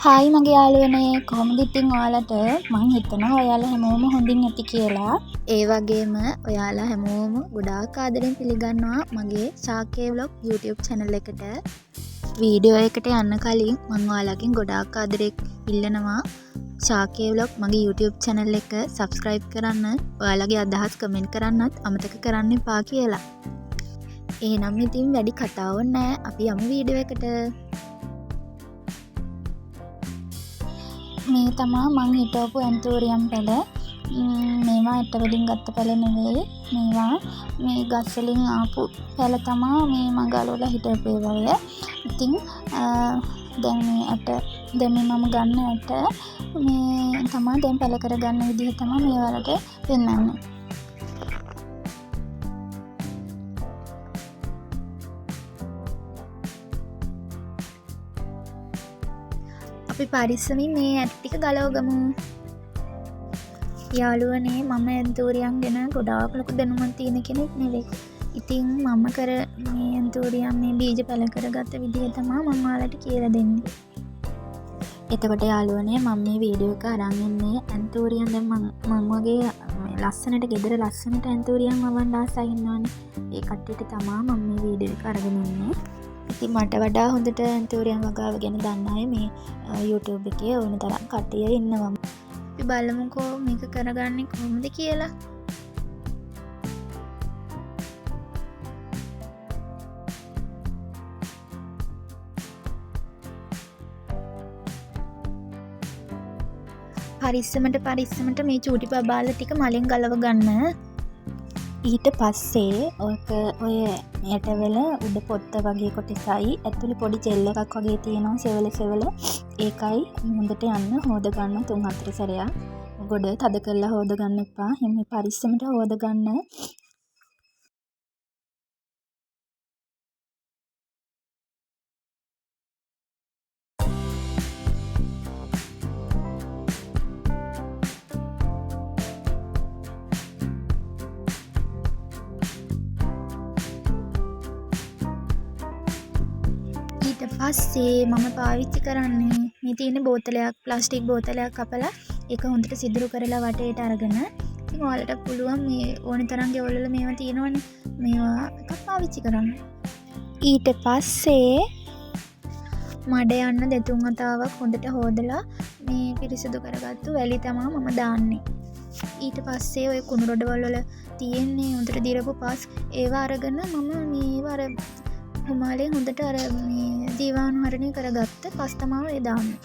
Hi මගේ යාළුවනේ කොහොමද ඉතින් ඔයාලට මං හිතනවා ඔයාලා හැමෝම හොඳින් ඇති කියලා. ඒ වගේම ඔයාලා හැමෝම ගොඩාක් ආදරෙන් පිළිගන්නවා මගේ ශාක්‍ය vlog YouTube channel එකට. වීඩියෝ එකට යන්න කලින් මං ඔයාලගෙන් ගොඩාක් ආදරෙන් ඉල්ලනවා ශාක්‍ය vlog මගේ YouTube channel එක subscribe කරන්න, ඔයාලගේ අදහස් comment කරන්නත් අමතක කරන්න එපා කියලා. එහෙනම් ඉතින් වැඩි කතාවක් නැහැ, අපි යමු වීඩියෝ එකට. මේ තමා මං හිටවපු ඇන්තෝරියම් පැල. මේවා ඇට වලින් ගත්ත පැල නෙවෙයි. මේවා මේ ගස් වලින් ආපු පැල තමා මේ මං ගලවලා හිටවපු ඒවා. ඉතින් දැන් මේ ඇට දැන් මම ගන්න ඇට මේ තමා දැන් පැල කරගන්න විදිහ තමයි මේ වලට පෙන්වන්නේ. අපි පරිස්සමින් මේ ඇට ටික ගලවගමු. යාළුවනේ මම ඇන්තෝරියම් ගැන ගොඩාක් ලොකු දැනුමක් තියෙන කෙනෙක් නෙවෙයි. ඉතින් මම කර මේ ඇන්තෝරියම් මේ බීජ පැල කරගත්ත විදිහ තමයි මම ඔයාලට කියලා දෙන්නේ. එතකොට යාළුවනේ මම මේ වීඩියෝ එක අරන් ඉන්නේ ඇන්තෝරියම් දැන් මම වගේ ලස්සනට ගෙදර ලස්සනට ඇන්තෝරියම් වවන්න ආසයි ඉන්නවනේ. ඒ කට්ටියට තමයි මම මේ වීඩියෝ එක අරගෙන ඉන්නේ. ඉතින් මට වඩා හොඳට ඇන්තෝරියම් වගාව ගැන දන්න අය මේ YouTube එකේ ඕන තරම් කට්ටිය ඉන්නවා. අපි බලමුකෝ මේක කරගන්නේ කොහොමද කියලා. පරිස්සමට මේ චූටි බබාලා ටික මලෙන් ගලව ගන්න. ඊට පස්සේ ඔය ඇටවල උඩ පොත්ත වගේ කොටසයි ඇතුලේ පොඩි ජෙල් එකක් වගේ තියෙනවා සෙවල ඒකයි හොඳට යන්න හොද ගන්න 3-4 සැරයක්. ගොඩ තද කරලා හොද ගන්න එපා. එහේ පරිස්සමට හොද ගන්න. පස්සේ මම පාවිච්චි කරන්නේ මේ තියෙන බෝතලයක් ප්ලාස්ටික් බෝතලයක් කපලා ඒක හොඳට සිදුරු කරලා වටේට අරගෙන. ඉතින් ඔයාලට පුළුවන් මේ ඕන තරම් ගෙවල් වල මේවා තියෙනවනේ මේවා එකක් පාවිච්චි කරන්න. ඊට පස්සේ මඩ යන්න දෙතුන් වතාවක් හොඳට හොදලා මේ පිරිසිදු කරගත්තු වැලි තමයි මම දාන්නේ. ඊට පස්සේ ඔය කුණු රොඩවල් වල තියෙන්නේ හොඳට දිරපු පස් ඒවා අරගෙන මම මේවා අර හිමාලයෙන් හොඳට අර මේ ජීවාණුහරණය කරගත්ත පස් තමයි ඒ දාන්නේ.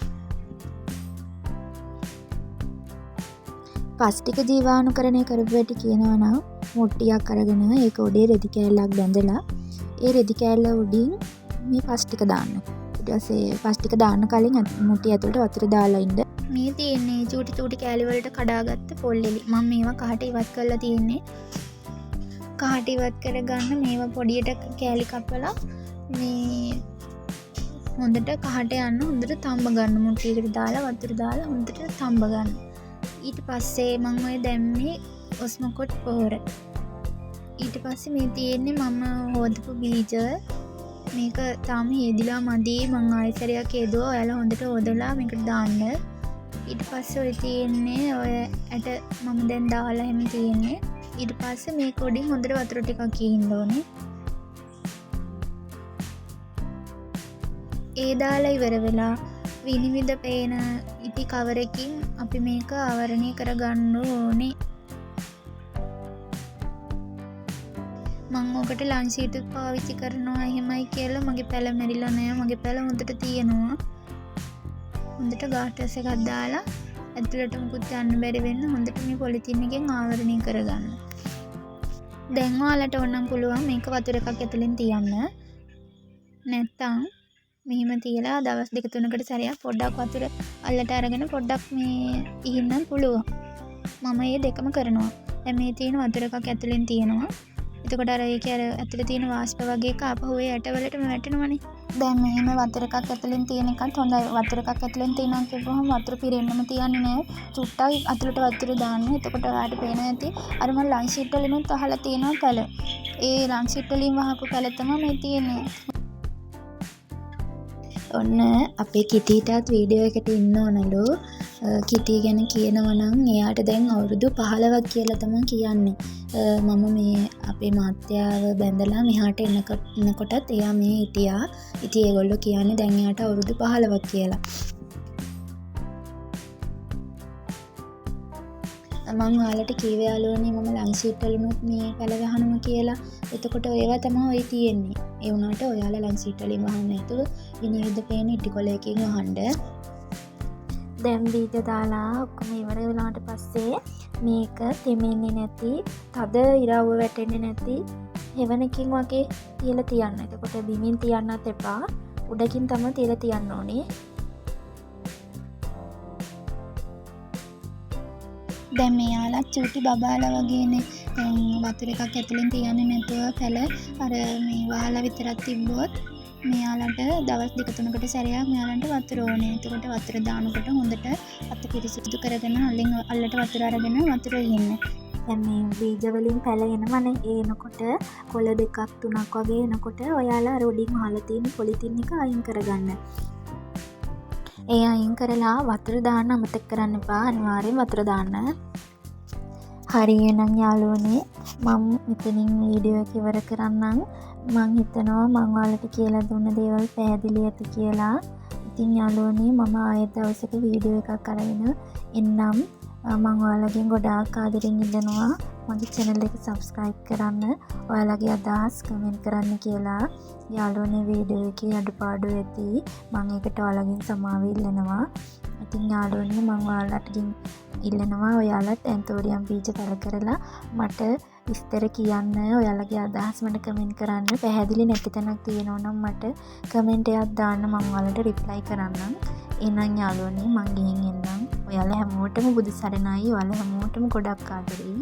පස් ටික ජීවාණුකරණය කරපු වැටි කියනවා නම් මුට්ටියක් අරගෙන ඒක උඩේ රෙදි කෑල්ලක් බැඳලා ඒ රෙදි කෑල්ල උඩින් මේ පස් ටික දාන්න. ඊට පස්සේ පස් ටික දාන්න කලින් මුට්ටිය ඇතුළට වතුර දාලා ඉන්න. මේ තියෙන්නේ චූටි කෑලි වලට කඩාගත්ත පොල්ලෙලි. මම මේවා කහට ඉවත් කරලා තියෙන්නේ. කහට ඉවත් කරගන්න මේවා පොඩියට කෑලි කපලා මේ හොඳට කහට යන්න හොඳට තම්බ ගන්න. මුට්ටියකට දාලා වතුර දාලා හොඳට තම්බ ගන්න. ඊට පස්සේ මම ඔය දැම්මේ ඔස්මොකොට් පොහොර. ඊට පස්සේ මේ තියෙන්නේ මම හොදපු බීජ. මේක තාම හේදිලා මදි. මම ආයෙසරයක් හේදුවා. ඔයාලා හොඳට හොදලා මේකට දාන්න. ඊට පස්සේ ඔය තියෙන්නේ ඔය ඇට මම දැන් දාලා එහෙම තියෙන්නේ. ඊට පස්සේ මේ කොඩින් හොඳට වතුර ටිකක් ගිහින්න ඕනේ. ඒ දාලා ඉවර වෙලා විනිවිද පේන ඉටි කවරකින් අපි මේක ආවරණය කරගන්න ඕනේ. මම ඔකට ලන්ච් ෂීට් පාවිච්චි කරනවා එහෙමයි කියලා මගේ පැල මැරිලා නෑ. මගේ පැල හොඳට තියෙනවා. හොඳට ගාටස් එකක් දාලා ඇතුළට මුකුත් යන්න බැරි වෙන්න හොඳට මේ පොලිතින් එකෙන් ආවරණය කරගන්න. දැන් ඔයාලට ඕනම් පුළුවන් මේක වතුර එකක් ඇතුලෙන් තියන්න. නැත්තම් මෙහෙම තියලා දවස් 2-3කට සැරයක් පොඩ්ඩක් වතුර අල්ලට අරගෙන පොඩ්ඩක් මේ ඉහින්න පුළුවන්. මම මේ දෙකම කරනවා. දැන් මේ තියෙන වතුර එකක් ඇතුලෙන් තියෙනවා. එතකොට අර ඒකේ අර ඇතුලේ තියෙන වාෂ්ප වගේ එක ආපහු ඒ ඇටවලටම වැටෙනවනේ. දැන් මෙහෙම වතුර එකක් ඇතුලෙන් තියෙන එකත් හොඳයි. වතුර එකක් ඇතුලෙන් තියෙනවා කියපුවම වතුර පිරෙන්නම තියන්නේ නෑ. චුට්ටක් ඇතුලට වතුර දාන්න. එතකොට ඔයාලට පේනවා ඇති අර මම ලන්ච් ෂීට් වලිනුත් අහලා තියෙනවා පැල. ඒ ලන්ච් ෂීට් වලින් වහපු පැල තමයි මේ තියෙන්නේ. ඔන්න අපේ කිතීටත් වීඩියෝ එකට ඉන්න ඕනලු. කිතී ගැන කියනවා නම් එයාට දැන් අවුරුදු 15ක් කියලා තමයි කියන්නේ. මම මේ අපේ මාත්‍යාව බැඳලා මෙහාට එනකොටත් එයා මේ හිටියා. ඉතින් ඒගොල්ලෝ කියන්නේ දැන් එයාට අවුරුදු 15ක් කියලා. මං ඔයාලට කීවේ යාළුවනේ මම ලං ෂීට් වලිනුත් මේ පැල ගහනවා කියලා. එතකොට ඒවා තමයි ඔය තියෙන්නේ. ඒ වුණාට ඔයාලා ලං ෂීට් වලින් වහන්න නැතුව විනිවිද පේන ඉටිකොලයකින් වහන්න. දැන් බීජ දාලා ඔක්කොම ඉවර වුණාට පස්සේ මේක තෙමෙන්නේ නැති, තද ඉරව්ව වැටෙන්නේ නැති හෙවණකින් වගේ තියලා තියන්න. එතකොට බිමින් තියන්නත් එපා. උඩකින් තමයි තියලා තියන්න ඕනේ. දැන් මෙයාලා චූටි බබාලා වගේනේ. දැන් වතුර එකක් ඇතුලෙන් තියන්නේ නැතුව පැල අර මේ වහලා විතරක් තිබ්බොත් මෙයාලට දවස් 2-3කට සැරයක් මෙයාලන්ට වතුර ඕනේ. එතකොට වතුර දානකොට හොඳට අත පිරිසිදු කරගෙන අල්ලට වතුර අරගෙන වතුර ඉන්න. දැන් මේ බීජ වලින් පැල එනවනේ. එනකොට කොළ 2-3ක් වගේ එනකොට ඔයාලා අර උඩින් වහලා තියෙන පොලිතින් එක අයින් කරගන්න. ඒ අයින් කරලා වතුර දාන්න අමතක කරන්න එපා. අනිවාර්යෙන් වතුර දාන්න. හරි එහෙනම් යාළුවනේ මම මෙතනින් වීඩියෝ එක ඉවර කරන්නම්. මං හිතනවා මං ඔයාලට කියලා දුන්න දේවල් පැහැදිලි ඇති කියලා. ඉතින් යාළුවනේ මම ආයෙත් දවසක වීඩියෝ එකක් අරගෙන එන්නම්. මං ඔයාලගෙන් ගොඩාක් ආදරෙන් ඉල්ලනවා මගේ channel එක subscribe කරන්න. ඔයාලගේ අදහස් comment කරන්න කියලා. යාළුවනේ වීඩියෝ එකේ අඩුපාඩු ඇති. මම ඒකට ඔයාලගෙන් සමාව ඉල්ලනවා. ඉතින් යාළුවනේ මම ඔයාලටකින් ඉල්ලනවා ඔයාලත් ඇන්තෝරියම් බීජ තල කරලා මට විස්තර කියන්න. ඔයාලගේ අදහස් මට කමෙන්ට් කරන්න. පැහැදිලි නැති තැනක් තියෙනවා නම් මට කමෙන්ට් එකක් දාන්න. මම ඔයාලට රිප්ලයි කරන්නම්. එහෙනම් යාළුවනේ මං ගිහින් එන්නම්. ඔයාලා හැමෝටම බුදු සරණයි. ඔයාලා හැමෝටම ගොඩක් ආදරෙයි.